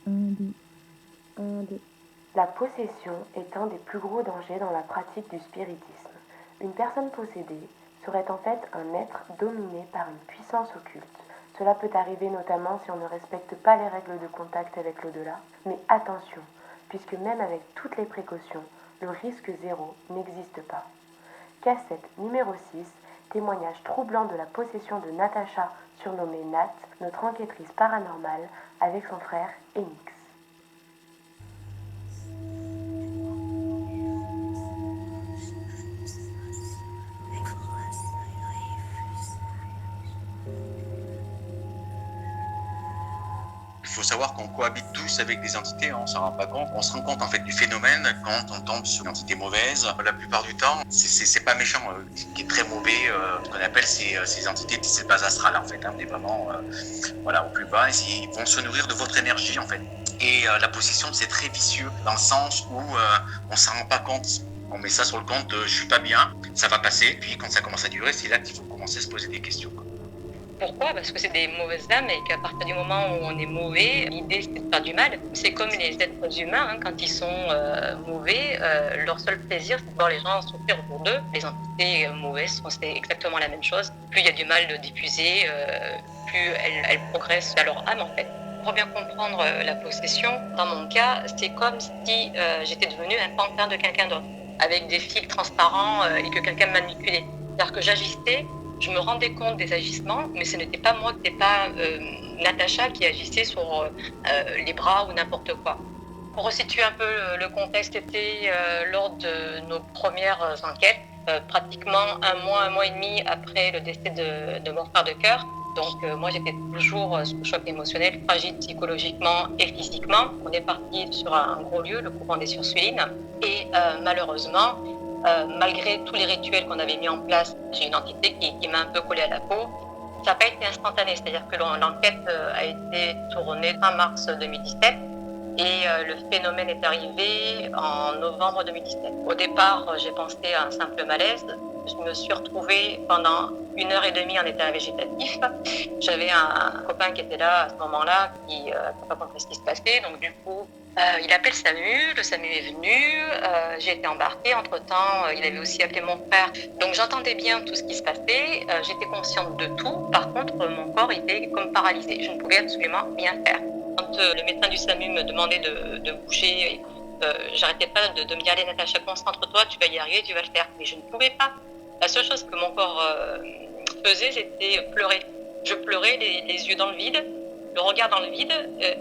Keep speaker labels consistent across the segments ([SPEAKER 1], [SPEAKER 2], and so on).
[SPEAKER 1] Un, deux, un, deux.
[SPEAKER 2] La possession est un des plus gros dangers dans la pratique du spiritisme. Une personne possédée serait en fait un être dominé par une puissance occulte. Cela peut arriver notamment si on ne respecte pas les règles de contact avec l'au-delà. Mais attention, puisque même avec toutes les précautions, le risque zéro n'existe pas. Cassette numéro 6, témoignage troublant de la possession de Natacha, surnommée Nat, notre enquêtrice paranormale, avec son frère Enix.
[SPEAKER 3] Il faut savoir qu'on cohabite tous avec des entités, on s'en rend pas compte. On se rend compte en fait du phénomène quand on tombe sur une entité mauvaise. La plupart du temps, c'est pas méchant. Ce qui est très mauvais, ce qu'on appelle ces entités, c'est base astrale en fait. On est vraiment voilà, au plus bas. Ils vont se nourrir de votre énergie en fait. Et la possession, c'est très vicieux dans le sens où on s'en rend pas compte. On met ça sur le compte de je suis pas bien, ça va passer. Puis quand ça commence à durer, c'est là qu'il faut commencer à se poser des questions.
[SPEAKER 4] Pourquoi ? Parce que c'est des mauvaises âmes et qu'à partir du moment où on est mauvais, l'idée c'est de faire du mal. C'est comme les êtres humains, quand ils sont mauvais, leur seul plaisir c'est de voir les gens souffrir autour d'eux. Les entités mauvaises, c'est exactement la même chose. Plus il y a du mal de diffuser, plus elles progressent à leur âme en fait. Pour bien comprendre la possession, dans mon cas, c'est comme si j'étais devenue un pantin de quelqu'un d'autre, avec des fils transparents et que quelqu'un manipulait. C'est-à-dire que j'agissais, je me rendais compte des agissements, mais ce n'était pas moi, ce n'était pas Natacha qui agissait sur les bras ou n'importe quoi. Pour resituer un peu le contexte, c'était lors de nos premières enquêtes, pratiquement un mois et demi après le décès de mon frère de cœur. Donc moi j'étais toujours sous choc émotionnel, fragile psychologiquement et physiquement. On est parti sur un gros lieu, le couvent des Ursulines, et malheureusement, malgré tous les rituels qu'on avait mis en place, j'ai une entité qui m'a un peu collé à la peau. Ça n'a pas été instantané, c'est-à-dire que l'enquête a été tournée fin mars 2017 et le phénomène est arrivé en novembre 2017. Au départ, j'ai pensé à un simple malaise. Je me suis retrouvée pendant 1h30 en état végétatif. J'avais un copain qui était là à ce moment-là, qui n'a pas compris ce qui se passait. Donc du coup, il appelle SAMU, le SAMU est venu, j'ai été embarquée. Entre-temps, il avait aussi appelé mon frère. Donc j'entendais bien tout ce qui se passait, j'étais consciente de tout. Par contre, mon corps était comme paralysé. Je ne pouvais absolument rien faire. Quand le médecin du SAMU me demandait de bouger, j'arrêtais pas de me dire « Allez Natacha, concentre-toi, tu vas y arriver, tu vas le faire ». Mais je ne pouvais pas. La seule chose que mon corps faisait, c'était pleurer. Je pleurais les yeux dans le vide, le regard dans le vide,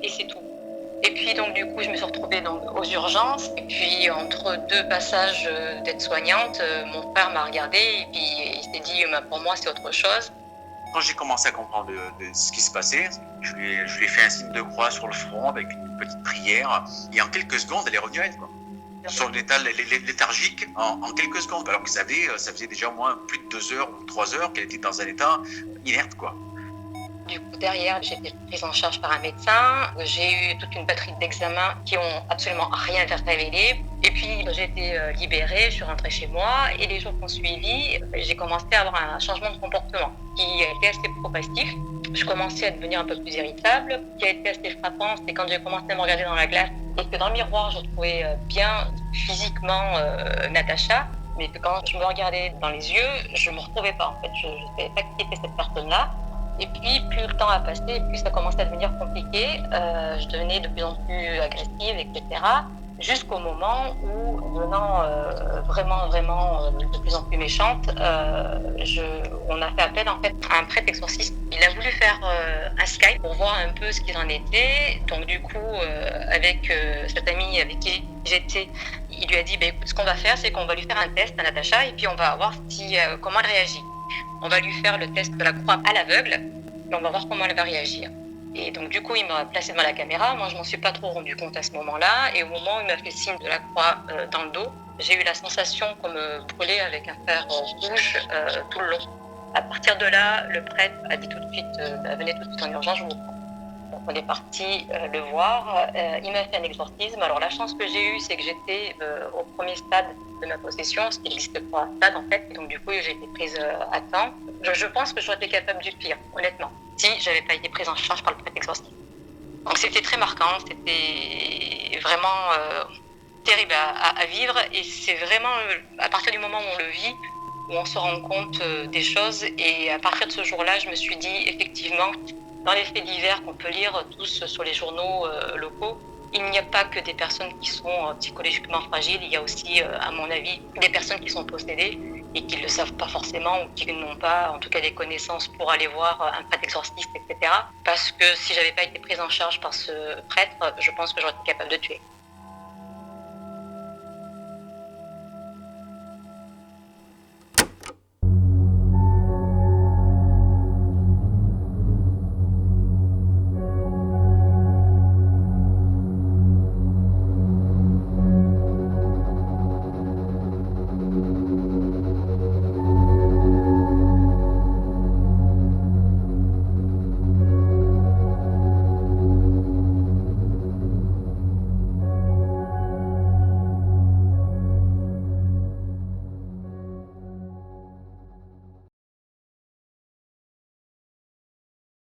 [SPEAKER 4] et c'est tout. Et puis donc du coup, je me suis retrouvée aux urgences. Et puis entre deux passages d'aide-soignante, mon frère m'a regardée et puis il s'est dit pour moi c'est autre chose.
[SPEAKER 3] Quand j'ai commencé à comprendre de ce qui se passait, je lui ai fait un signe de croix sur le front avec une petite prière. Et en quelques secondes, elle est revenue à elle, quoi. Sur l'état léthargique en quelques secondes. Alors que ça faisait déjà au moins plus de 2 heures ou 3 heures qu'elle était dans un état inerte, quoi.
[SPEAKER 4] Du coup, derrière, j'ai été prise en charge par un médecin. J'ai eu toute une batterie d'examens qui ont absolument rien révélé. Et puis, j'ai été libérée, je suis rentrée chez moi. Et les jours qui ont suivi, j'ai commencé à avoir un changement de comportement qui a été assez progressif. Je commençais à devenir un peu plus irritable. Ce qui a été assez frappant, c'est quand j'ai commencé à me regarder dans la glace et que dans le miroir, je retrouvais bien physiquement Natacha. Mais que quand je me regardais dans les yeux, je ne me retrouvais pas en fait. Je ne savais pas qui était cette personne-là. Et puis, plus le temps a passé, plus ça commençait à devenir compliqué. Je devenais de plus en plus agressive, etc. Jusqu'au moment où, devenant vraiment de plus en plus méchante, on a fait appel en fait à un prêtre exorciste. Il a voulu faire un Skype pour voir un peu ce qu'il en était. Donc du coup, avec cet ami avec qui j'étais, il lui a dit écoute, ce qu'on va faire, c'est qu'on va lui faire un test à Natacha et puis on va voir comment elle réagit. On va lui faire le test de la croix à l'aveugle et on va voir comment elle va réagir. Et donc du coup, il m'a placé devant la caméra. Moi, je m'en suis pas trop rendu compte à ce moment-là. Et au moment où il m'a fait signe de la croix dans le dos, j'ai eu la sensation qu'on me brûlait avec un fer rouge tout le long. À partir de là, le prêtre a dit tout de suite venez tout de suite en urgence, je vous prends. Donc on est parti le voir. Il m'a fait un exorcisme. Alors la chance que j'ai eue, c'est que j'étais au premier stade de ma possession, ce qui n'existe pas un stade en fait. Et donc du coup, j'ai été prise à temps. Je pense que j'aurais été capable du pire, honnêtement, si j'avais pas été prise en charge par le prêtre exorciste. Donc c'était très marquant, c'était vraiment terrible à vivre et c'est vraiment à partir du moment où on le vit, où on se rend compte des choses et à partir de ce jour-là, je me suis dit effectivement, dans les faits divers qu'on peut lire tous sur les journaux locaux, il n'y a pas que des personnes qui sont psychologiquement fragiles, il y a aussi, à mon avis, des personnes qui sont possédées et qui ne le savent pas forcément ou qui n'ont pas, en tout cas, des connaissances pour aller voir un prêtre exorciste, etc. Parce que si j'avais pas été prise en charge par ce prêtre, je pense que j'aurais été capable de tuer.